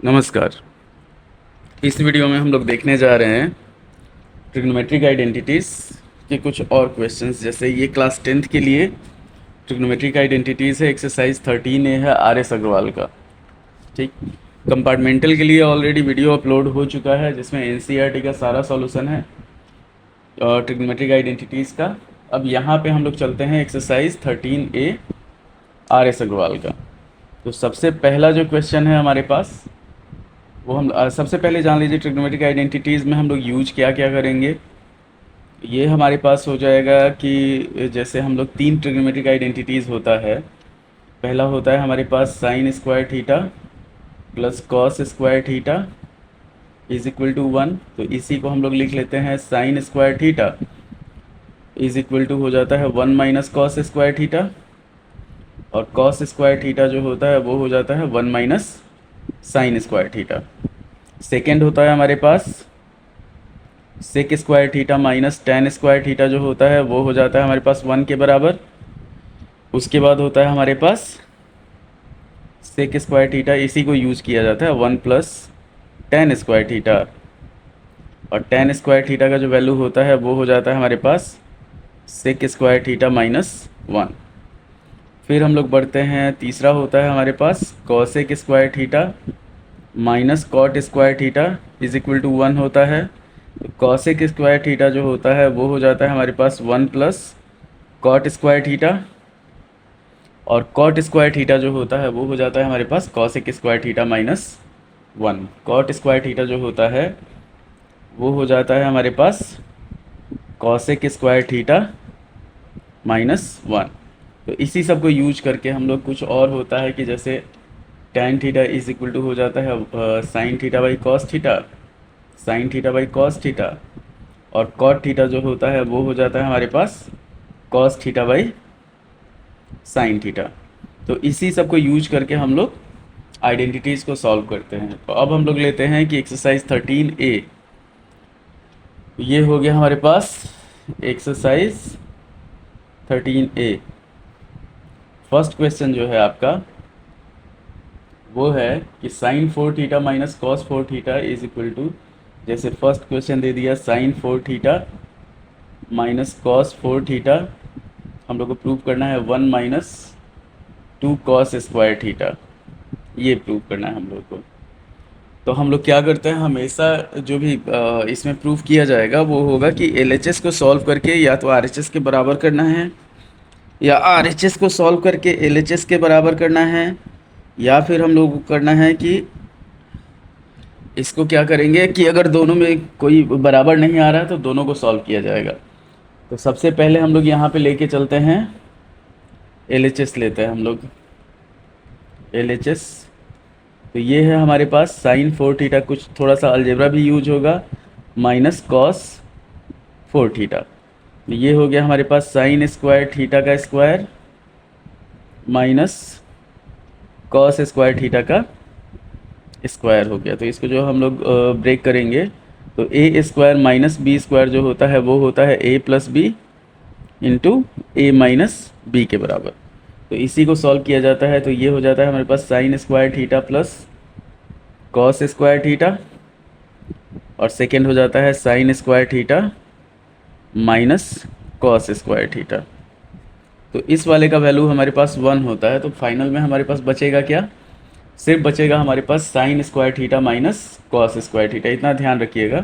नमस्कार। इस वीडियो में हम लोग देखने जा रहे हैं ट्रिग्नोमेट्रिक आइडेंटिटीज़ के कुछ और क्वेश्चंस। जैसे ये क्लास 10th के लिए ट्रिग्नोमेट्रिक आइडेंटिटीज़ है, एक्सरसाइज 13A है RS अग्रवाल का। ठीक, कंपार्टमेंटल के लिए ऑलरेडी वीडियो अपलोड हो चुका है जिसमें NCERT का सारा सॉल्यूशन है और ट्रिग्नोमेट्रिक आइडेंटिटीज़ का। अब यहाँ पे हम लोग चलते हैं एक्सरसाइज 13A RS अग्रवाल का। तो सबसे पहला जो क्वेश्चन है हमारे पास वो हम सबसे पहले जान लीजिए ट्रिग्नोमेट्रिक आइडेंटिटीज़ में हम लोग यूज क्या क्या करेंगे। ये हमारे पास हो जाएगा कि जैसे हम लोग 3 ट्रिग्नोमेट्रिक आइडेंटिटीज़ होता है। पहला होता है हमारे पास sine square theta plus cos square theta is equal to 1। तो इसी को हम लोग लिख लेते हैं sine square theta is equal to हो जाता है 1 माइनस कॉस स्क्वायर थीटा, और कॉस स्क्वायर थीटा जो होता है वो हो जाता है 1 minus sine square theta. Second होता है हमारे पास sec square theta minus tan square theta जो होता है वो हो जाता है हमारे पास 1 के बराबर। उसके बाद होता है हमारे पास सेक स्क्वायर थीटा, इसी को यूज़ किया जाता है 1 प्लस टेन स्क्वायर थीटा, और टेन स्क्वायर थीटा का जो वैल्यू होता है वो हो जाता है हमारे पास सेक स्क्वायर थीटा माइनस 1। फिर हम लोग बढ़ते हैं, तीसरा होता है हमारे पास cosec square theta minus cot square theta is equal to 1 होता है। तो कॉसेक स्क्वायर थीटा जो होता है वो हो जाता है हमारे पास 1 प्लस कॉट स्क्वायर थीटा, और कॉट स्क्वायर थीटा जो होता है वो हो जाता है हमारे पास cosec square theta minus 1। Cot square theta जो होता है वो हो जाता है हमारे पास कॉसेक स्क्वायर थीटा माइनस 1। तो इसी सब को यूज करके हम लोग कुछ और होता है कि जैसे tan theta is equal to हो जाता है sine theta by cos theta, sine theta by cos theta, और कॉट थीटा जो होता है वो हो जाता है हमारे पास cos theta by sine theta. तो इसी सब को यूज करके हम लोग आइडेंटिटीज़ को सॉल्व करते हैं। तो अब हम लोग लेते हैं कि एक्सरसाइज 13A, ये हो गया हमारे पास एक्सरसाइज 13A। फर्स्ट क्वेश्चन जो है आपका वो है कि sine 4 theta minus cos 4 theta is equal to, जैसे फर्स्ट क्वेश्चन दे दिया sine 4 theta minus cos 4 theta, हम लोग को प्रूव करना है 1 माइनस 2 कॉस स्क्वायर थीटा, ये प्रूव करना है हम लोग को। तो हम लोग क्या करते हैं, हमेशा जो भी इसमें प्रूव किया जाएगा वो होगा कि LHS को सॉल्व करके या तो RHS के बराबर करना है, या RHS को सॉल्व करके LHS के बराबर करना है, या फिर हम लोग को करना है कि इसको क्या करेंगे कि अगर दोनों में कोई बराबर नहीं आ रहा है तो दोनों को सॉल्व किया जाएगा। तो सबसे पहले हम लोग यहाँ पे लेके चलते हैं LHS लेते हैं हम लोग LHS। तो ये है हमारे पास साइन 4 थीटा, कुछ थोड़ा सा अलजेब्रा भी यूज होगा, माइनस कॉस 4 थीटा। ये हो गया हमारे पास साइन स्क्वायर थीटा का square minus cos square theta का स्क्वायर हो गया। तो इसको जो हम लोग ब्रेक करेंगे तो ए स्क्वायर माइनस बी स्क्वायर जो होता है वो होता है ए plus b into a minus B के बराबर। तो इसी को सॉल्व किया जाता है। तो ये हो जाता है हमारे पास sine square theta plus cos square theta, और सेकेंड हो जाता है sine square theta minus cos square theta. तो इस वाले का वैल्यू हमारे पास 1 होता है। तो फाइनल में हमारे पास बचेगा क्या, सिर्फ बचेगा हमारे पास sine square theta minus cos square theta. इतना ध्यान रखिएगा,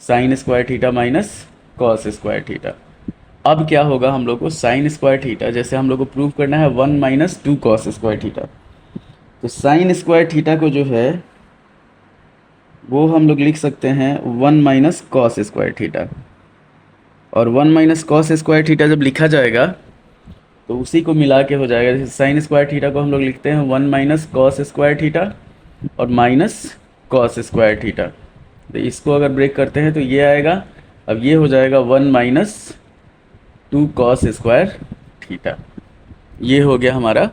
sine square theta minus cos square theta. अब क्या होगा, हम लोग को साइन स्क्वायर थीटा जैसे हम लोग को प्रूव करना है 1 माइनस 2 कॉस स्क्वायर थीटा। तो साइन स्क्वायर थीटा को जो है वो हम लोग लिख सकते हैं 1 माइनस कॉस स्क्वायर थीटा, और 1 माइनस कॉस स्क्वायर थीटा जब लिखा जाएगा तो उसी को मिला के हो जाएगा। जैसे साइन स्क्वायर थीटा को हम लोग लिखते हैं 1 माइनस कॉस स्क्वायर थीटा और माइनस कॉस स्क्वायर थीटा। तो इसको अगर ब्रेक करते हैं तो ये आएगा, अब ये हो जाएगा 1 माइनस 2 कॉस स्क्वायर थीटा। ये हो गया हमारा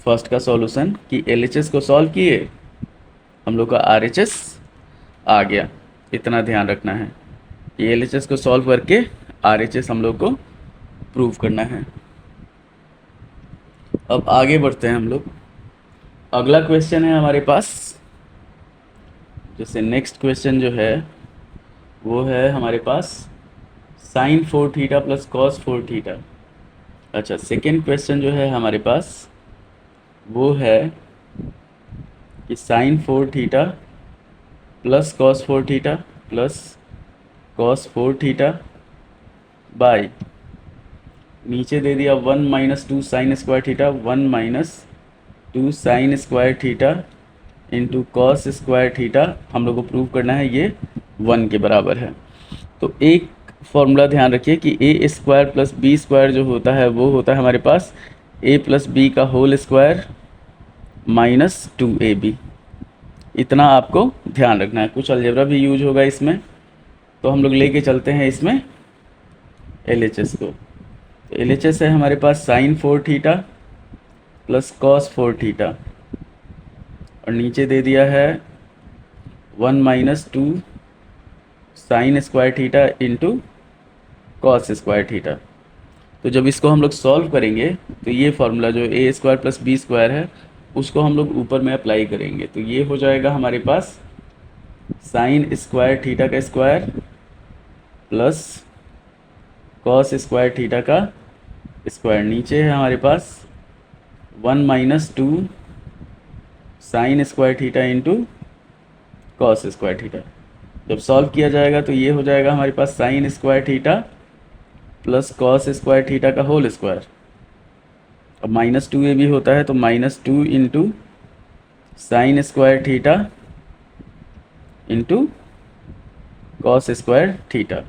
फर्स्ट का सॉल्यूशन कि LHS को सॉल्व किए, हम लोग का RHS आ गया। इतना ध्यान रखना है कि LHS को सॉल्व करके RHS हम लोग को प्रूव करना है। अब आगे बढ़ते हैं हम लोग। अगला क्वेश्चन है हमारे पास जैसे नेक्स्ट क्वेश्चन जो है वो है हमारे पास sine 4 theta plus cos 4 theta. अच्छा, सेकेंड क्वेश्चन जो है हमारे पास वो है कि sine 4 theta plus cos 4 theta plus cos 4 theta by, नीचे दे दिया 1 minus 2 sine square theta, 1 minus 2 sine square theta into cos square theta. हम लोग को प्रूव करना है ये 1 के बराबर है। तो एक फॉर्मूला ध्यान रखिए कि ए स्क्वायर प्लस बी स्क्वायर जो होता है वो होता है हमारे पास ए प्लस बी का होल स्क्वायर माइनस 2ab। इतना आपको ध्यान रखना है। कुछ अलजेब्रा भी यूज होगा इसमें, तो हम लोग लेके चलते हैं इसमें LHS को। तो LHS है हमारे पास sine 4 theta plus cos 4 theta, और नीचे दे दिया है 1 minus 2 sine square theta into cos square theta. तो जब इसको हम लोग सॉल्व करेंगे तो ये फार्मूला जो ए स्क्वायर प्लस बी स्क्वायर है उसको हम लोग ऊपर में अप्लाई करेंगे। तो ये हो जाएगा हमारे पास साइन स्क्वायर थीटा का square plus cos square theta का स्क्वायर। नीचे है हमारे पास 1 minus 2 sine square theta into cos square theta. जब सॉल्व किया जाएगा तो ये हो जाएगा हमारे पास sine square theta plus cos square theta का होल स्क्वायर। अब माइनस 2a भी होता है तो minus 2 into sine square theta into cos square theta.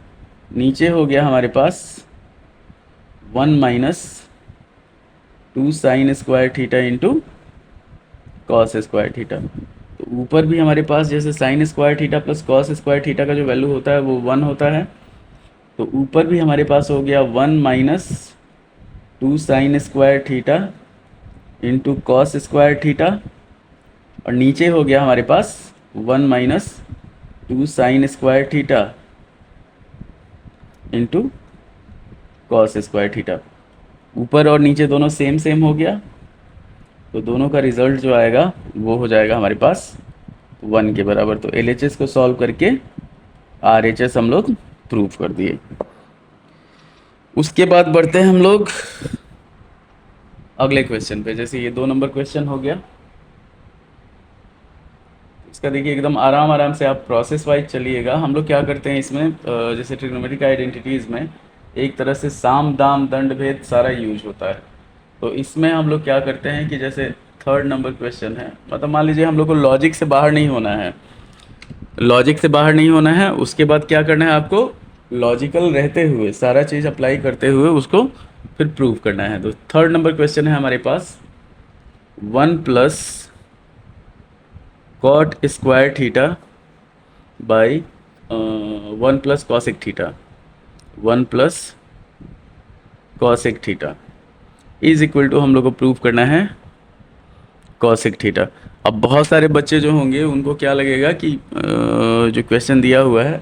नीचे हो गया हमारे पास 1 minus 2 sine square theta into cos square theta. तो ऊपर भी हमारे पास जैसे sign square theta plus cos square theta का जो वैल्यू होता है वो 1 होता है, तो ऊपर भी हमारे पास हो गया 1 minus 2 sine square theta into cos square theta, और नीचे हो गया हमारे पास 1 minus 2 sine square theta into cos square theta. ऊपर और नीचे दोनों सेम सेम हो गया, तो दोनों का रिजल्ट जो आएगा वो हो जाएगा हमारे पास 1 के बराबर। तो LHS को सॉल्व करके RHS हम लोग प्रूव कर दिए। उसके बाद बढ़ते हैं हम लोग अगले क्वेश्चन पे। जैसे ये 2 नंबर क्वेश्चन हो गया, इसका देखिए एकदम आराम आराम से आप प्रोसेस वाइज चलिएगा। हम लोग क्या करते हैं इसमें, जैसे ट्रिग्नोमेट्रिक आइडेंटिटीज़ में एक तरह से साम दाम दंड भेद सारा यूज होता है। तो इसमें हम लोग क्या करते हैं कि जैसे 3rd नंबर क्वेश्चन है, मतलब मान लीजिए हम लोग को लॉजिक से बाहर नहीं होना है, लॉजिक से बाहर नहीं होना है। उसके बाद क्या करना है आपको, लॉजिकल रहते हुए सारा चीज़ अप्लाई करते हुए उसको फिर प्रूव करना है। तो 3rd नंबर क्वेश्चन है हमारे पास 1 plus cot square theta by 1 plus cosec theta, 1 plus cosec theta is equal to हम लोग को प्रूव करना है कॉसेक थीटा। अब बहुत सारे बच्चे जो होंगे उनको क्या लगेगा कि जो क्वेश्चन दिया हुआ है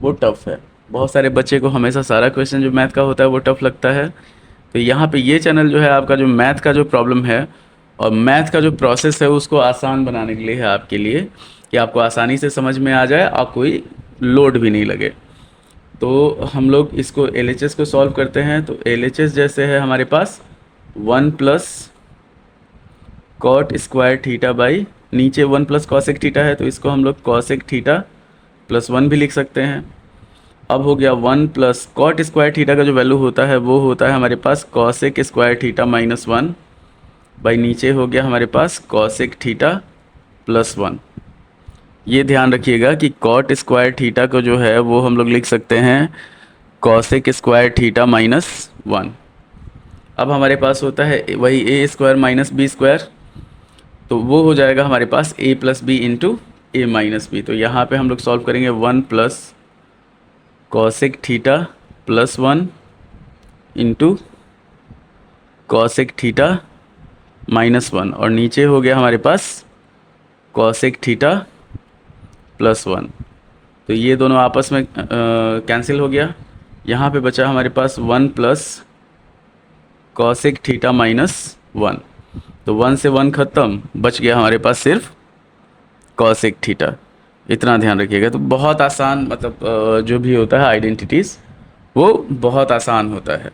वो टफ़ है। बहुत सारे बच्चे को हमेशा सारा क्वेश्चन जो मैथ का होता है वो टफ़ लगता है। तो यहाँ पे ये चैनल जो है आपका जो मैथ का जो प्रॉब्लम है और मैथ का जो प्रोसेस है उसको आसान बनाने के लिए है, आपके लिए कि आपको आसानी से समझ में आ जाए और कोई लोड भी नहीं लगे। तो हम लोग इसको LHS को सॉल्व करते हैं। तो LHS जैसे है हमारे पास 1 plus cot square theta by, नीचे 1 प्लस कॉसेक थीटा है तो इसको हम लोग कॉसेक थीटा प्लस 1 भी लिख सकते हैं। अब हो गया 1 प्लस कॉट स्क्वायर थीटा का जो वैल्यू होता है वो होता है हमारे पास cosec square theta minus 1 by, नीचे हो गया हमारे पास कॉसेक थीटा प्लस 1। ये ध्यान रखिएगा कि कॉट स्क्वायर थीटा को जो है वो हम लोग लिख सकते हैं कॉसेक स्क्वायर थीटा माइनस 1। अब हमारे पास होता है वही a square minus b square, तो वो हो जाएगा हमारे पास a plus b into a minus b. तो यहाँ पे हम लोग सॉल्व करेंगे 1 plus cosec theta plus 1 into cosec theta minus 1, और नीचे हो गया हमारे पास कॉसेक थीटा प्लस 1। तो ये दोनों आपस में कैंसिल हो गया। यहाँ पे बचा हमारे पास 1 प्लस कॉसेक थीटा माइनस 1। तो 1 से 1 ख़त्म, बच गया हमारे पास सिर्फ कॉसेक थीटा। इतना ध्यान रखिएगा। तो बहुत आसान, मतलब जो भी होता है आइडेंटिटीज़ वो बहुत आसान होता है।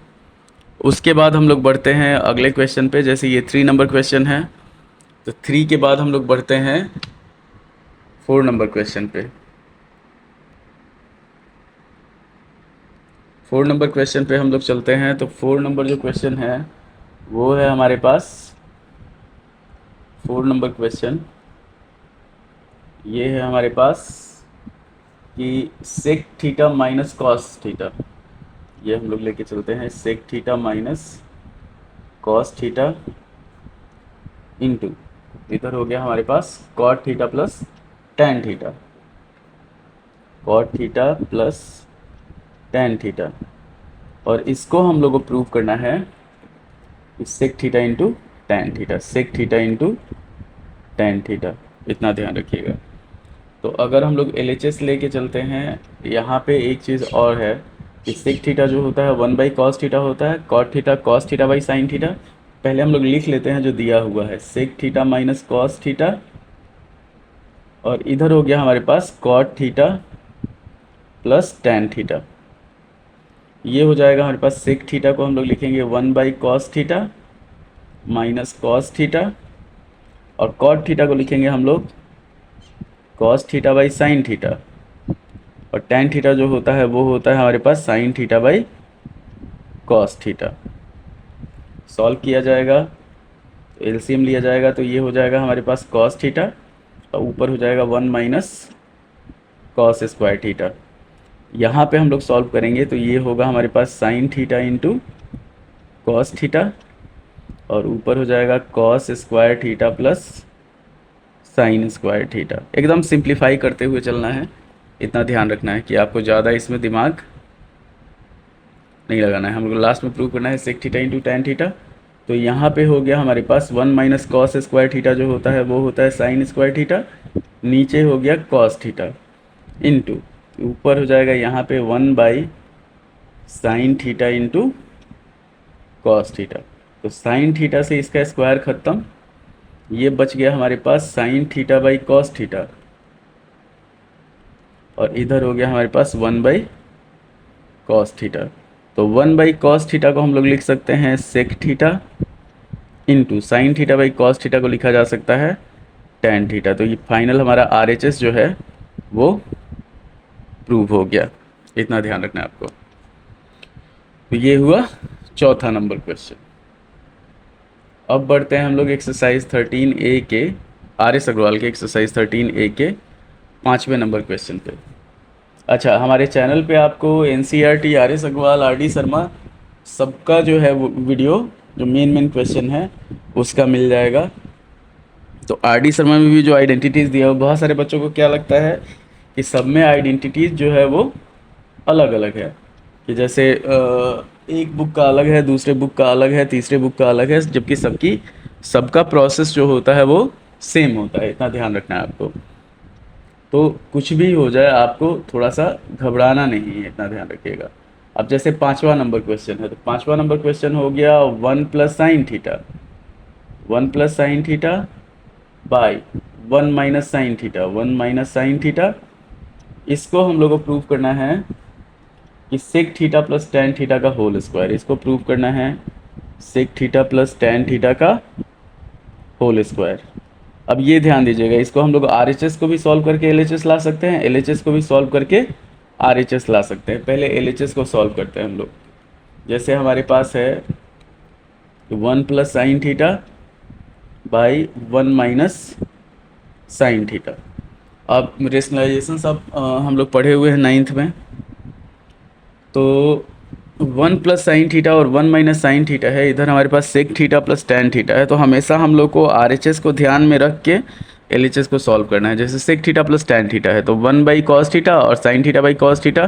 उसके बाद हम लोग बढ़ते हैं अगले क्वेश्चन पे। जैसे ये 3 नंबर क्वेश्चन है, तो 3 के बाद हम लोग बढ़ते हैं 4 नंबर क्वेश्चन पे। 4 नंबर क्वेश्चन पे हम लोग चलते हैं। तो 4 नंबर जो क्वेश्चन है वो है हमारे पास, 4 नंबर क्वेश्चन ये है हमारे पास कि sec theta minus cos theta. ये हम लोग लेके चलते हैं sec theta minus cos theta into, इधर हो गया हमारे पास cot theta plus tan theta, cot theta plus tan theta. और इसको हम लोग को प्रूव करना है sec theta into tan theta, sec theta into tan theta. इतना ध्यान रखिएगा। तो अगर हम लोग LHS लेके चलते हैं, यहाँ पे एक चीज़ और है कि सेक थीटा जो होता है 1 बाई कॉस थीटा होता है, cot theta cos theta by sine theta. पहले हम लोग लिख लेते हैं जो दिया हुआ है, sec theta minus cos theta, और इधर हो गया हमारे पास cot theta plus tan theta. ये हो जाएगा हमारे पास सेक थीटा को हम लोग लिखेंगे 1/cos theta minus cos theta, और कॉट थीटा को लिखेंगे हम लोग cos theta by sine theta, और टेन थीटा जो होता है वो होता है हमारे पास sine theta by cos theta. Solve किया जाएगा तो एलसीएम लिया जाएगा, तो ये हो जाएगा हमारे पास cos थीटा और ऊपर हो जाएगा 1 माइनस कॉस स्क्वायर थीटा। यहाँ पे हम लोग सॉल्व करेंगे तो ये होगा हमारे पास sine theta into cos theta, और ऊपर हो जाएगा cos square theta plus sine square theta. एकदम सिंप्लीफाई करते हुए चलना है। इतना ध्यान रखना है कि आपको ज़्यादा इसमें दिमाग नहीं लगाना है। हम लोग लास्ट में प्रूव करना है sec theta into tan theta. तो यहाँ पे हो गया हमारे पास 1 माइनस कॉस स्क्वायर थीटा जो होता है वो होता है साइन स्क्वायर थीटा, नीचे हो गया कॉस थीटा इंटू, ऊपर हो जाएगा यहाँ पे 1 by sine theta into cos theta. तो साइन थीटा से इसका स्क्वायर ख़त्म, ये बच गया हमारे पास sine theta by cos theta, और इधर हो गया हमारे पास 1 बाई कॉस थीटा। तो 1 बाई कॉस थीटा को हम लोग लिख सकते हैं sec theta into sine theta by cos theta को लिखा जा सकता है टेन थीटा। तो ये फाइनल हमारा RHS जो है वो प्रूव हो गया। इतना ध्यान रखना है आपको। तो ये हुआ चौथा नंबर क्वेश्चन। अब बढ़ते हैं हम लोग एक्सरसाइज 13A के, RS अग्रवाल के एक्सरसाइज 13A के 5वें नंबर क्वेश्चन पे। अच्छा, हमारे चैनल पे आपको NCERT, RS Agarwal, RD Sharma सबका जो है वो वीडियो, जो मेन क्वेश्चन है उसका मिल जाएगा। तो RD शर्मा में भी जो आइडेंटिटीज़ दिया है, बहुत सारे बच्चों को क्या लगता है कि सब में आइडेंटिटीज़ जो है वो अलग अलग है, कि जैसे एक बुक का अलग है, दूसरे बुक का अलग है, तीसरे बुक का अलग है, जबकि सबका प्रोसेस जो होता है वो सेम होता है। इतना ध्यान रखना है आपको। तो कुछ भी हो जाए आपको थोड़ा सा घबराना नहीं है, इतना ध्यान रखिएगा। अब जैसे 5वां नंबर क्वेश्चन है, तो 5वां नंबर क्वेश्चन हो गया 1 plus sine theta, 1 plus sine theta by 1 minus sine theta, 1 minus sine theta. इसको हम लोग को प्रूव करना है कि sec theta plus tan theta का होल स्क्वायर। इसको प्रूव करना है sec theta plus tan theta का होल स्क्वायर। अब ये ध्यान दीजिएगा, इसको हम लोग RHS को भी सॉल्व करके LHS ला सकते हैं, LHS को भी सॉल्व करके RHS ला सकते हैं। पहले LHS को सॉल्व करते हैं हम लोग। जैसे हमारे पास है 1 plus sine theta by 1 minus sine theta. अब रेशनलाइजेशन सब हम लोग पढ़े हुए हैं 9th में। तो 1 प्लस साइन थीटा और 1 माइनस साइन थीटा है, इधर हमारे पास sec theta plus tan theta है। तो हमेशा हम लोग को RHS को ध्यान में रख के LHS को सॉल्व करना है। जैसे sec theta plus tan theta है तो 1 बाई कॉस थीटा और sine theta by cos theta.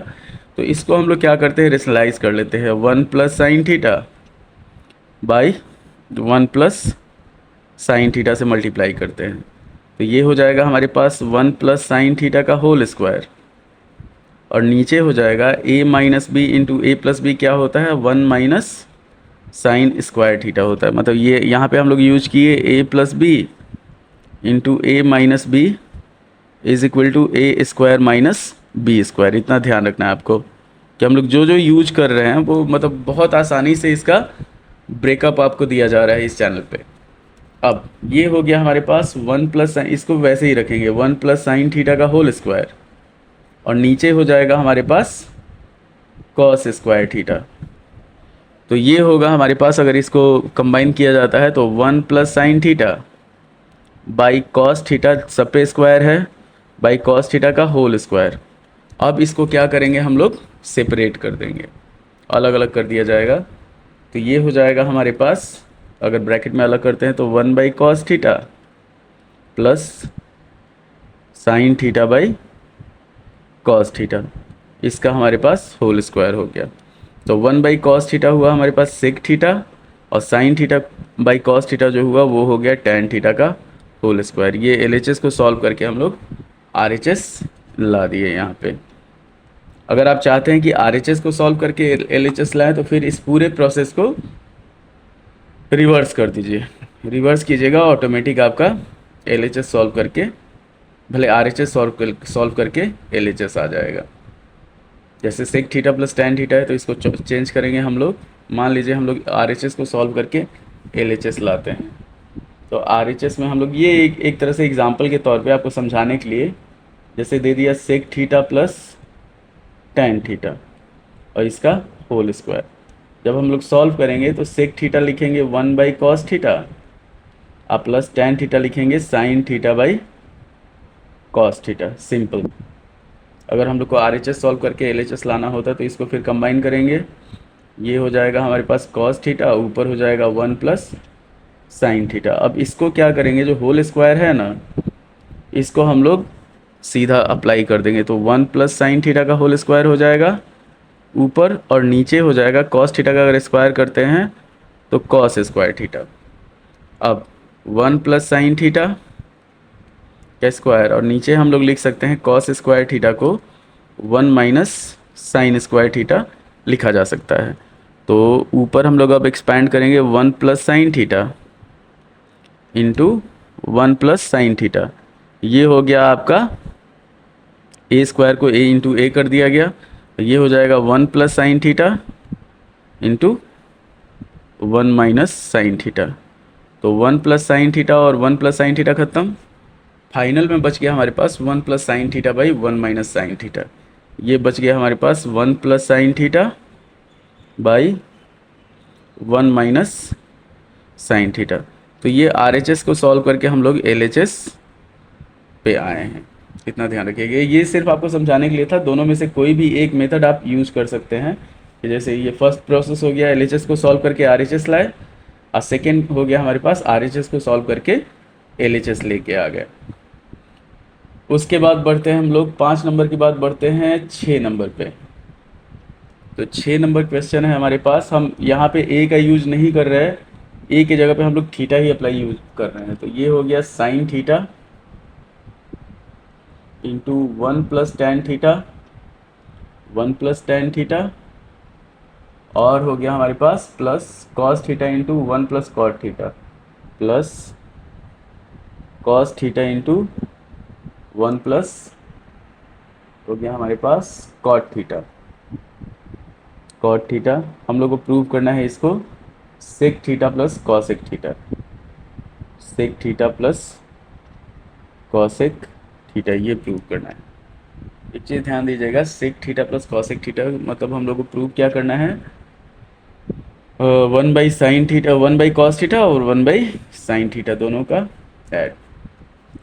तो इसको हम लोग क्या करते हैं, रेशनलाइज कर लेते हैं। 1 plus sine theta by 1 plus sine theta से मल्टीप्लाई करते हैं, तो ये हो जाएगा हमारे पास 1 प्लस साइन थीटा का होल स्क्वायर, और नीचे हो जाएगा a minus b into a plus b. क्या होता है, 1 माइनस साइन स्क्वायर थीटा होता है। मतलब ये यहाँ पे हम लोग यूज किए a plus b into a minus b is equal to a square minus b square. इतना ध्यान रखना है आपको कि हम लोग जो जो यूज कर रहे हैं वो मतलब बहुत आसानी से इसका ब्रेकअप आपको दिया जा रहा है इस चैनल पे। अब ये हो गया हमारे पास वन प्लस, इसको वैसे ही रखेंगे, वन प्लस साइन थीटा का होल स्क्वायर, और नीचे हो जाएगा हमारे पास कॉस स्क्वायर थीटा। तो ये होगा हमारे पास, अगर इसको कंबाइन किया जाता है तो one plus sine theta by cos theta, सब पे स्क्वायर है, बाई कॉस थीटा का होल स्क्वायर। अब इसको क्या करेंगे हम लोग, सेपरेट कर देंगे, अलग अलग कर दिया जाएगा। तो ये हो जाएगा हमारे पास, अगर ब्रैकेट में अलग करते हैं तो one by cos theta plus sine theta by cos theta, इसका हमारे पास होल स्क्वायर हो गया। तो वन बाई कॉस थीटा हुआ हमारे पास सेक थीटा, और sine theta by cos theta जो हुआ वो हो गया टैन थीटा का होल स्क्वायर। ये एलएचएस को सॉल्व करके हम लोग आरएचएस ला दिए यहाँ पे। अगर आप चाहते हैं कि आरएचएस को सॉल्व करके एलएचएस लाएं तो फिर इस पूरे प्रोसेस को रिवर्स कर दीजिए, रिवर्स कीजिएगा, ऑटोमेटिक आपका एलएचएस सॉल्व करके, भले आरएचएस सॉल्व करके एलएचएस आ जाएगा। जैसे sec theta plus tan theta है तो इसको चेंज करेंगे हम लोग। मान लीजिए हम लोग आरएचएस को सॉल्व करके एलएचएस लाते हैं, तो आरएचएस में हम लोग ये एक तरह से एग्जांपल के तौर पे आपको समझाने के लिए जैसे दे दिया sec theta plus tan theta और इसका होल स्क्वायर। जब हम लोग सॉल्व करेंगे तो सेक थीटा लिखेंगे वन बाई कॉस थीटा, और प्लस टैन थीटा लिखेंगे sign theta by cos theta, simple. अगर हम लोग को आरएचएस सॉल्व करके एलएचएस लाना होता तो इसको फिर कंबाइन करेंगे, ये हो जाएगा हमारे पास कॉस थीटा, ऊपर हो जाएगा वन प्लस साइन थीटा। अब इसको क्या करेंगे, जो होल स्क्वायर है ना, इसको हम लोग सीधा अप्लाई कर देंगे, तो वन प्लस साइन थीटा का होल स्क्वायर हो जाएगा ऊपर, और नीचे हो जाएगा कॉस थीटा का, अगर स्क्वायर करते हैं तो कॉस स्क्वायर थीटा। अब वन प्लस साइन थीटा का स्क्वायर, और नीचे हम लोग लिख सकते हैं कॉस स्क्वायर थीटा को one minus sine square theta लिखा जा सकता है। तो ऊपर हम लोग अब एक्सपैंड करेंगे one plus sine theta into one plus sine theta, ये हो गया आपका ए स्क्वायर को ए इंटू ए कर दिया गया, तो ये हो जाएगा one plus sine theta into one minus sine theta. तो वन प्लस साइन थीटा और वन प्लस साइन थीटा खत्म, फाइनल में बच गया हमारे पास one plus sine theta by one minus sine theta. ये बच गया हमारे पास one plus sine theta by one minus sine theta. तो ये आरएचएस को सॉल्व करके हम लोग एलएचएस पे आए हैं, इतना ध्यान रखिएगा। ये सिर्फ आपको समझाने के लिए था, दोनों में से कोई भी एक मेथड आप यूज़ कर सकते हैं। कि जैसे ये फर्स्ट प्रोसेस हो गया एलएचएस को सॉल्व करके आरएचएस लाए, और सेकेंड हो गया हमारे पास आरएचएस को सॉल्व करके एलएचएस लेके आ गए। उसके बाद बढ़ते हैं हम लोग 5 नंबर के बाद बढ़ते हैं 6 नंबर पे। तो 6 नंबर क्वेश्चन है हमारे पास, हम यहाँ पे ए का यूज नहीं कर रहे हैं, ए की जगह पे हम लोग थीटा ही अप्लाई यूज कर रहे हैं। तो ये हो गया sine theta into one plus tan theta, one plus tan theta, और हो गया हमारे पास plus cos theta into one plus cot theta, plus cos theta into one plus हो गया हमारे पास कॉट थीटा। कॉट थीटा हम लोग को प्रूव करना है इसको sec theta plus cosec theta, sec theta plus cosec theta, ये प्रूव करना है। एक चीज़ ध्यान दीजिएगा, sec theta plus cosec theta मतलब हम लोग को प्रूव क्या करना है, one by sine theta, one by cos theta और वन बाई साइन थीटा दोनों का ऐड।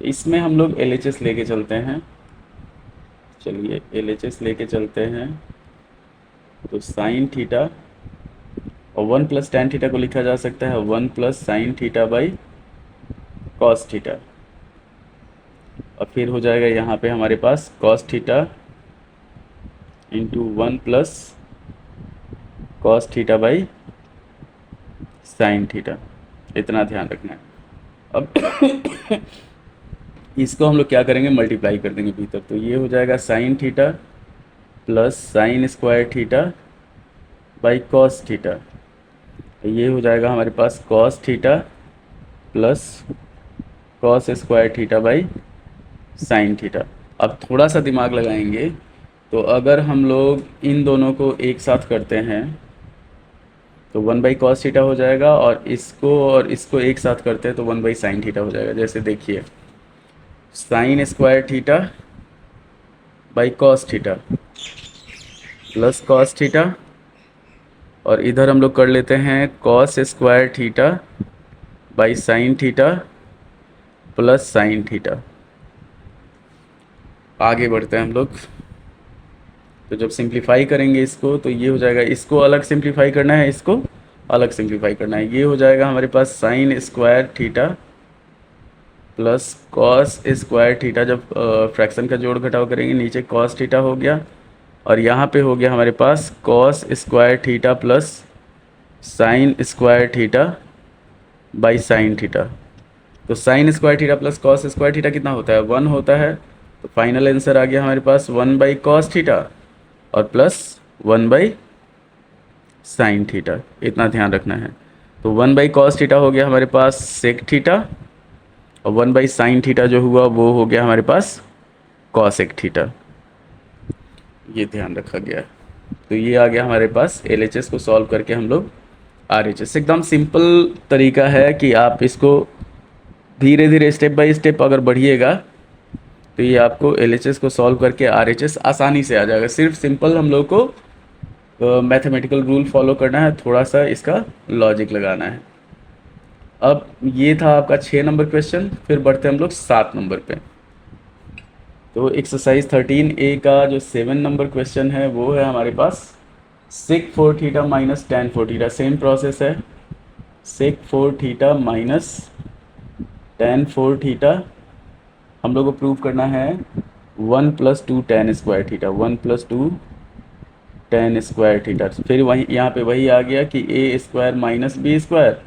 इसमें हम लोग एलएचएस लेके चलते हैं, चलिए एलएचएस लेके चलते हैं। तो साइन थीटा और वन प्लस टैन थीटा को लिखा जा सकता है one plus sine theta by cos theta, और फिर हो जाएगा यहाँ पे हमारे पास cos theta into one plus cos theta by sine theta, इतना ध्यान रखना है। अब इसको हम लोग क्या करेंगे, मल्टीप्लाई कर देंगे भीतर, तो ये हो जाएगा sine theta plus sine square theta by cos theta, तो ये हो जाएगा हमारे पास cos theta plus cos square theta by sine theta. अब थोड़ा सा दिमाग लगाएंगे, तो अगर हम लोग इन दोनों को एक साथ करते हैं तो 1/cos थीटा हो जाएगा, और इसको एक साथ करते हैं तो 1/sin थीटा हो जाएगा। जैसे देखिए, sign square theta by cos theta plus cos theta, और इधर हम लोग कर लेते हैं cos square theta by sine theta plus sine theta. आगे बढ़ते हैं हम लोग। तो जब सिंप्लीफाई करेंगे इसको तो ये हो जाएगा, इसको अलग सिंप्लीफाई करना है, इसको अलग सिंप्लीफाई करना है। ये हो जाएगा हमारे पास sine square theta plus cos square theta. जब फ्रैक्शन का जोड़ घटाव करेंगे, नीचे कॉस थीटा हो गया, और यहाँ पे हो गया हमारे पास cos square theta plus sine square theta by sine theta. तो sine square theta plus cos square theta कितना होता है, 1 होता है। तो फाइनल आंसर आ गया हमारे पास 1/cos थीटा और प्लस 1/sin थीटा। इतना ध्यान रखना है। तो 1/cos थीटा हो गया हमारे पास सेक थीटा, और 1/sin थीटा जो हुआ वो हो गया हमारे पास कॉसेक थीटा। ये ध्यान रखा गया। तो ये आ गया हमारे पास LHS को सॉल्व करके हम लोग RHS। एकदम सिंपल तरीका है कि आप इसको धीरे धीरे स्टेप बाय स्टेप अगर बढ़िएगा तो ये आपको LHS को सॉल्व करके RHS आसानी से आ जाएगा। सिर्फ सिंपल हम लोग को मैथमेटिकल रूल फॉलो करना है, थोड़ा सा इसका लॉजिक लगाना है। अब ये था आपका 6 नंबर क्वेश्चन। फिर बढ़ते हम लोग 7 नंबर पे। तो एक्सरसाइज 13A का जो 7 नंबर क्वेश्चन है वो है हमारे पास sec 4 theta minus tan 4 theta. Same process है, सेक 4 थीटा माइनस tan 4 थीटा हम लोग को प्रूव करना है 1 + 2 tan square theta, 1 + 2 tan square theta. फिर वहीं यहाँ पे वही आ गया कि a square minus b square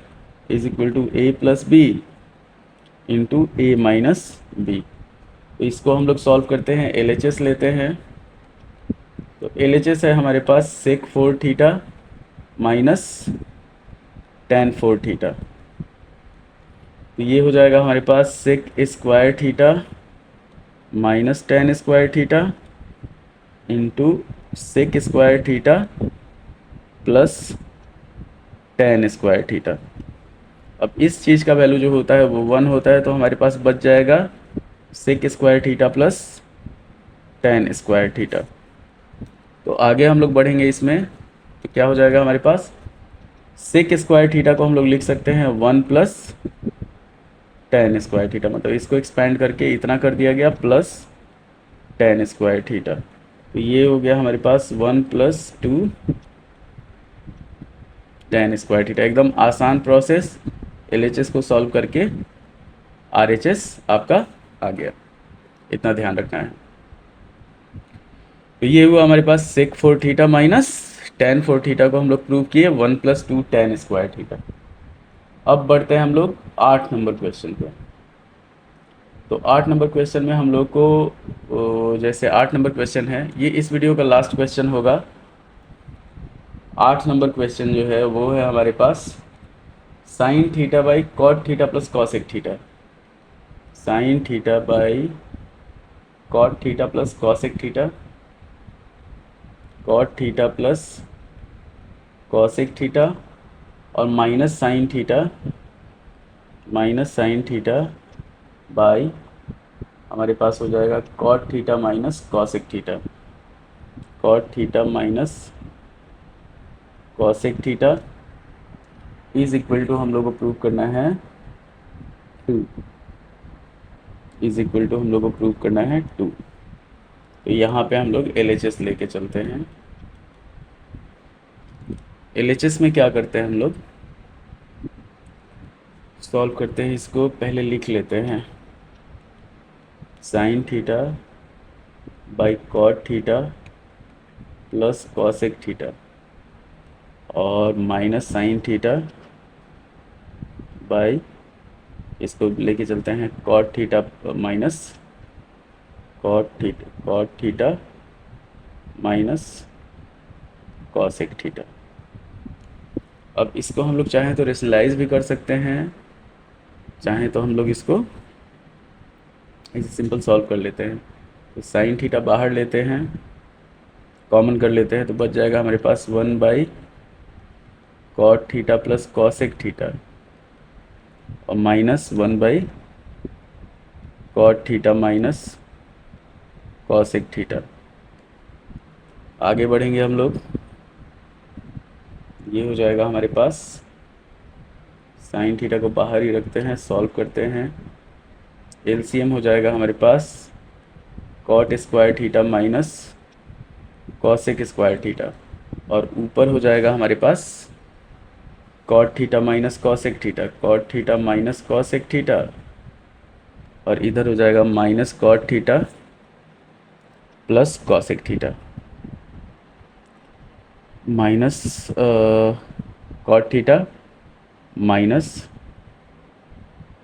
is equal to a + b into a - b। तो इसको हम लोग सॉल्व करते हैं, LHS लेते हैं। तो LHS है हमारे पास sec 4 theta minus tan 4 theta. तो ये हो जाएगा हमारे पास sec square theta minus tan square theta into sec square theta plus tan square theta. अब इस चीज़ का वैल्यू जो होता है वो 1 होता है, तो हमारे पास बच जाएगा sec square theta plus tan square theta. तो आगे हम लोग बढ़ेंगे इसमें, तो क्या हो जाएगा हमारे पास सेक स्क्वायर थीटा को हम लोग लिख सकते हैं 1 + tan स्क्वायर थीटा, मतलब इसको एक्सपेंड करके इतना कर दिया गया प्लस tan स्क्वायर थीटा। तो ये हो गया हमारे पास 1 + 2 tan स्क्वायर थीटा। एकदम आसान प्रोसेस, LHS को सॉल्व करके RHS आपका आ गया। इतना ध्यान रखना है। तो ये हुआ हमारे पास sec 4 theta minus tan 4 theta को हम लोग प्रूव किए 1 + 2 tan स्क्वायर थीटा। अब बढ़ते हैं हम लोग 8 नंबर क्वेश्चन पे। तो 8 नंबर क्वेश्चन में हम लोग को जैसे 8 नंबर क्वेश्चन है, ये इस वीडियो का लास्ट क्वेश्चन होगा। 8 नंबर क्वेश्चन जो है वो है हमारे पास sine theta by cot theta plus cosec theta. Sine theta by cot theta plus cosec theta, cot theta plus cosec theta, और माइनस साइन थीटा बाई हमारे पास हो जाएगा cot theta minus cosec theta, cot theta minus cosec theta is equal to हम लोग को prove करना है 2, इज इक्वल टू हम लोग को प्रूव करना है 2। तो यहाँ पे हम लोग LHS लेके चलते हैं। LHS में क्या करते हैं हम लोग, सॉल्व करते हैं इसको, पहले लिख लेते हैं sine theta by cot theta plus cosec theta, और माइनस साइन थीटा बाई, इसको लेके चलते हैं cot theta minus cot theta minus cosec theta. अब इसको हम लोग चाहें तो रेशनलाइज भी कर सकते हैं, चाहें तो हम लोग इसको इसे सिंपल सॉल्व कर लेते हैं। तो साइन थीटा बाहर लेते हैं, कॉमन कर लेते हैं, तो बच जाएगा हमारे पास 1/cot theta plus cosec theta और -1/cot theta minus cosec theta. आगे बढ़ेंगे हम लोग, ये हो जाएगा हमारे पास, साइन थीटा को बाहर ही रखते हैं, सॉल्व करते हैं। एलसीएम हो जाएगा हमारे पास cot square theta minus cosec square theta, और ऊपर हो जाएगा हमारे पास cot theta minus cosec theta, cot theta minus cosec theta, और इधर हो जाएगा minus cot theta plus cosec theta, minus cot theta minus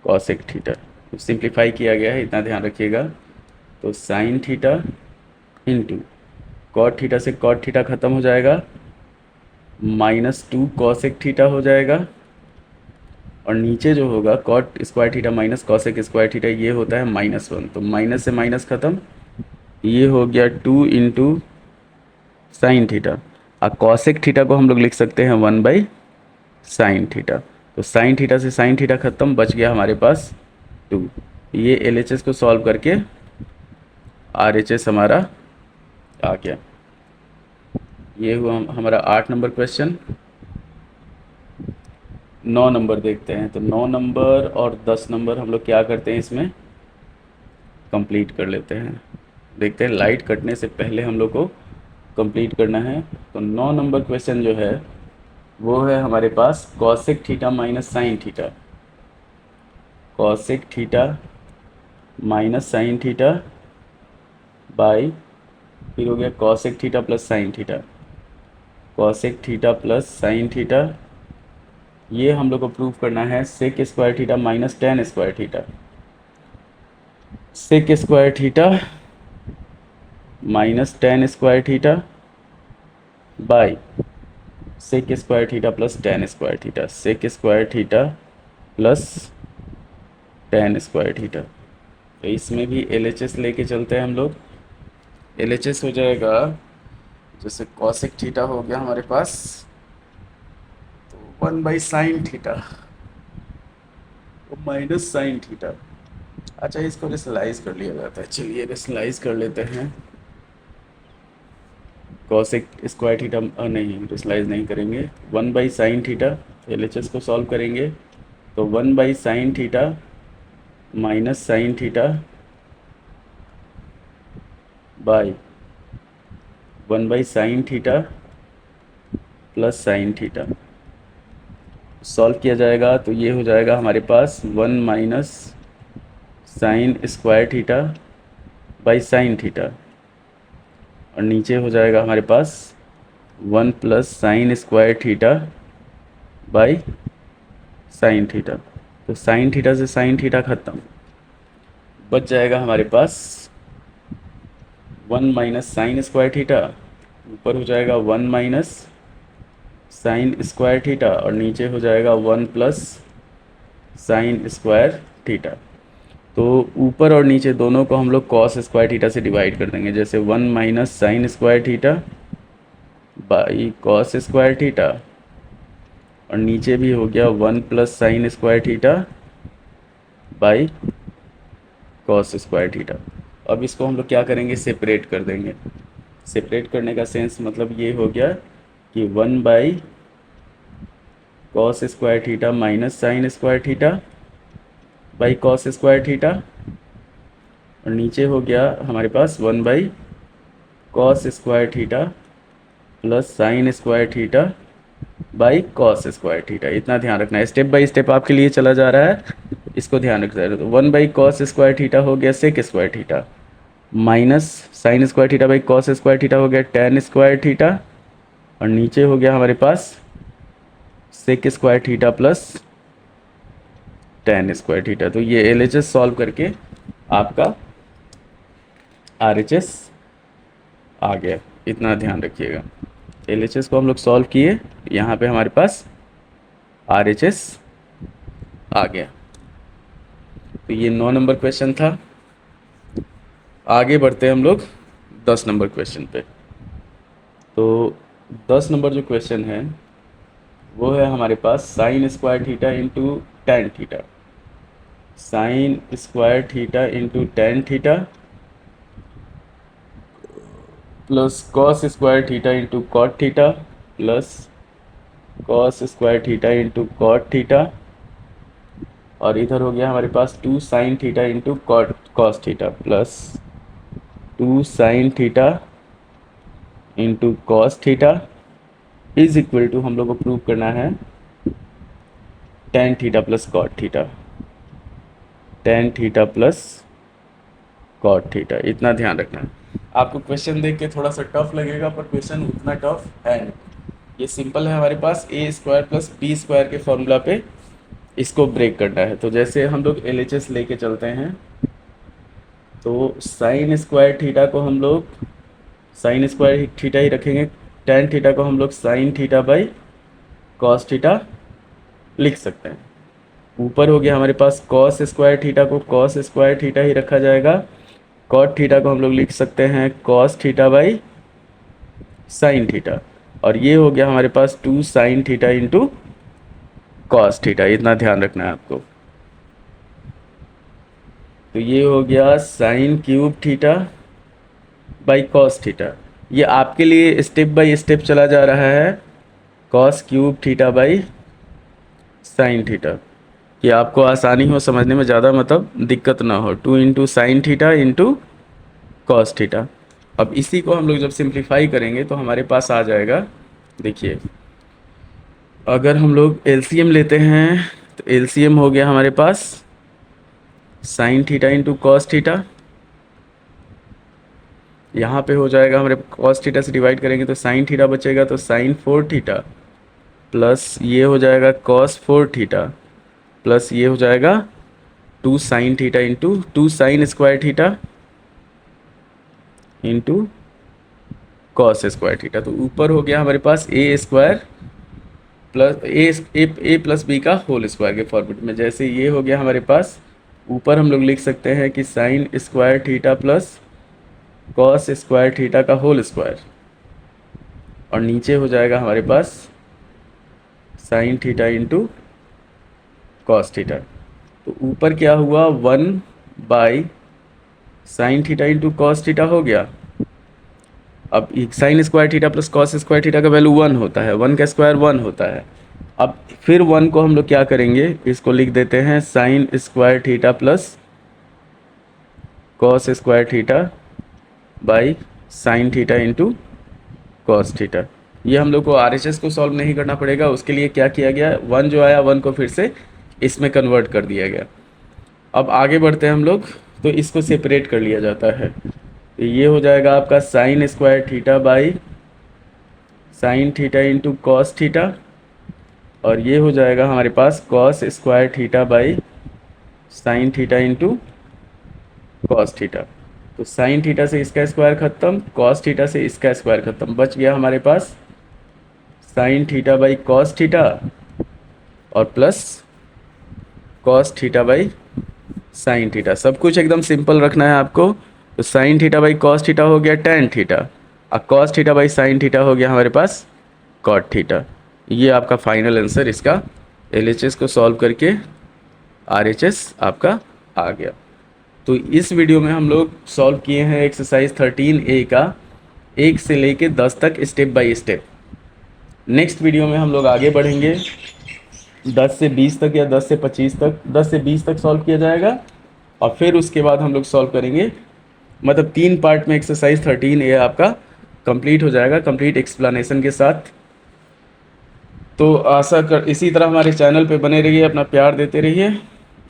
cosec theta. तो सिंप्लीफाई किया गया है, इतना ध्यान रखिएगा। तो sine theta into cot theta से कॉट थीटा ख़त्म हो जाएगा, -2 कॉसेक थीटा हो जाएगा, और नीचे जो होगा cot square theta minus cosec square theta, ये होता है -1, तो माइनस से माइनस ख़त्म, ये हो गया 2 इंटू साइन थीटा, और कॉसेक थीटा को हम लोग लिख सकते हैं 1/साइन थीटा। तो साइन थीटा से साइन थीटा ख़त्म, बच गया हमारे पास 2। ये एलएचएस को सॉल्व करके आरएचएस हमारा आ गया। ये हुआ हमारा 8 नंबर क्वेश्चन। 9 नंबर देखते हैं। तो 9 नंबर और 10 नंबर हम लोग क्या करते हैं, इसमें कंप्लीट कर लेते हैं। देखते हैं, लाइट कटने से पहले हम लोग को कंप्लीट करना है। तो 9 नंबर क्वेश्चन जो है वो है हमारे पास cosec theta minus sine theta, cosec theta minus sine theta by, फिर हो गया cosec theta plus sine theta, cosec theta plus sine theta. ये हम लोग को प्रूव करना है sec square theta minus tan square theta, sec square theta minus tan square theta by sec square theta plus tan square theta, sec square theta plus tan square theta. तो इसमें भी LHS लेके चलते हैं हम लोग। एलएचएस हो जाएगा, जैसे कॉसेक थीटा हो गया हमारे पास, तो 1/साइन थीटा तो माइनस साइन थीटा। अच्छा, इसको रेशनलाइज कर लिया जाता है, चलिए रेशनलाइज कर लेते हैं। कॉसेक स्क्वायर थीटा नहीं, रेशनलाइज नहीं करेंगे। 1/साइन थीटा, एलएचएस को सॉल्व करेंगे तो 1/साइन theta minus sine theta by 1/साइन theta plus sine theta. Solve किया जाएगा तो ये हो जाएगा हमारे पास 1 minus sine square theta by sine theta, और नीचे हो जाएगा हमारे पास 1 plus sine square theta by sine theta. तो साइन थीटा से साइन थीटा ख़त्म, बच जाएगा हमारे पास 1 माइनस साइन स्क्वायर थीटा, ऊपर हो जाएगा 1 माइनस साइन स्क्वायर थीटा, और नीचे हो जाएगा 1 प्लस साइन स्क्वायर थीटा। तो ऊपर और नीचे दोनों को हम लोग कॉस स्क्वायर थीटा से डिवाइड कर देंगे, जैसे 1 minus sine square theta by cos square theta, और नीचे भी हो गया 1 plus sine square theta by cos square theta. अब इसको हम लोग क्या करेंगे, सेपरेट कर देंगे। सेपरेट करने का सेंस मतलब ये हो गया कि 1 by cos square theta minus sine square theta by cos square theta, और नीचे हो गया हमारे पास 1 by cos square theta plus sine square theta by cos square theta. इतना ध्यान रखना है, स्टेप बाय स्टेप आपके लिए चला जा रहा है, इसको ध्यान रखना है। तो 1 बाई कॉस स्क्वायर थीटा हो गया sec square theta, minus sine square theta by cos square theta हो गया टेन स्क्वायर थीटा, और नीचे हो गया हमारे पास sec square theta plus tan square theta. तो ये एलएचएस सॉल्व करके आपका आरएचएस आ गया, इतना ध्यान रखिएगा। एलएचएस को हम लोग सॉल्व किए, यहाँ पे हमारे पास आरएचएस आ गया। तो ये 9 नंबर क्वेश्चन था। आगे बढ़ते हैं हम लोग 10 नंबर क्वेश्चन पे। तो 10 नंबर जो क्वेश्चन है वो है हमारे पास sine square theta into tan theta. Sine square theta into tan theta plus cos square theta into cot theta plus cos square theta into cot theta, और इधर हो गया हमारे पास two sine theta into cot cos theta plus two sine theta into cos theta is equal to हम लोग को prove करना है tan theta plus cot theta, tan theta plus cot theta. इतना ध्यान रखना है। आपको क्वेश्चन देख के थोड़ा सा टफ लगेगा पर क्वेश्चन उतना टफ है नहीं। ये सिंपल है, हमारे पास a square plus B square के फॉर्मूला पे इसको ब्रेक करना है। तो जैसे हम लोग LHS लेके चलते हैं तो साइन स्क्वायर थीटा को हम लोग साइन स्क्वायर थीटा ही रखेंगे, टेन थीटा को हम लोग sign theta by cos theta लिख सकते हैं। ऊपर हो गया हमारे पास कॉस स्क्वायर थीटा को कॉस स्क्वायर थीटा ही रखा जाएगा, कॉट थीटा को हम लोग लिख सकते हैं cos theta by sine theta, और ये हो गया हमारे पास two sine theta into cos theta. इतना ध्यान रखना है आपको। तो ये हो गया sine cube theta by cos theta. ये आपके लिए स्टेप बाय स्टेप चला जा रहा है, cos cube theta by sine theta, कि आपको आसानी हो समझने में, ज़्यादा मतलब दिक्कत ना हो। Two into sine theta into cos theta. अब इसी को हम लोग जब सिंप्लीफाई करेंगे तो हमारे पास आ जाएगा, देखिए अगर हम लोग LCM लेते हैं तो LCM हो गया हमारे पास sine theta into cos theta. यहाँ पे हो जाएगा हमारे कॉस थीटा से डिवाइड करेंगे तो साइन थीटा बचेगा, तो साइन फोर थीटा प्लस ये हो जाएगा कॉस फोर थीटा प्लस ये हो जाएगा two sine theta into two sine square theta into cos square theta. तो ऊपर हो गया हमारे पास a square plus a plus b का होल स्क्वायर के फॉर्मेट में। जैसे ये हो गया हमारे पास, ऊपर हम लोग लिख सकते हैं कि sine square theta plus cos square theta का होल स्क्वायर, और नीचे हो जाएगा हमारे पास sine theta into cos theta. तो ऊपर क्या हुआ, one by sine theta into cos theta हो गया। अब sine square theta plus cos square theta का वैल्यू वन होता है, वन का स्क्वायर वन होता है। अब फिर वन को हम लोग क्या करेंगे, इसको लिख देते हैं sine square theta plus cos square theta by sine theta into cos theta. ये हम लोग को RHS को सॉल्व नहीं करना पड़ेगा, उसके लिए क्या किया गया, वन जो आया वन को फिर से इसमें कन्वर्ट कर दिया गया। अब आगे बढ़ते हैं हम लोग, तो इसको सेपरेट कर लिया जाता है। तो ये हो जाएगा आपका sine square theta by sine theta into cos theta, और ये हो जाएगा हमारे पास cos square theta by sine theta into cos theta. तो साइन थीटा से इसका स्क्वायर खत्म, कॉस थीटा से इसका स्क्वायर खत्म, बच गया हमारे पास sine theta by cos theta और plus cos theta by sine theta. सब कुछ एकदम सिंपल रखना है आपको। तो sine theta by cos theta हो गया टेन थीटा, और cos theta by sine theta हो गया हमारे पास कॉट थीटा। ये आपका फाइनल आंसर इसका LHS को सॉल्व करके RHS आपका आ गया। तो इस वीडियो में हम लोग सॉल्व किए हैं एक्सरसाइज 13A का 1 से लेके 10 तक step by step. Next video में हम लोग आगे बढ़ेंगे 10 से 20 तक या 10 से 25 तक, 10 से 20 तक सॉल्व किया जाएगा, और फिर उसके बाद हम लोग सॉल्व करेंगे, मतलब 3 पार्ट में एक्सरसाइज 13A आपका कंप्लीट हो जाएगा, कंप्लीट एक्सप्लेनेशन के साथ। तो आशा कर इसी तरह हमारे चैनल पे बने रहिए, अपना प्यार देते रहिए।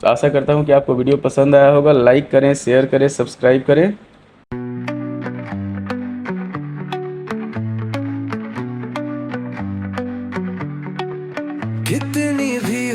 तो आशा करता हूँ कि आपको वीडियो पसंद आया होगा। लाइक करें, शेयर करें, सब्सक्राइब करें।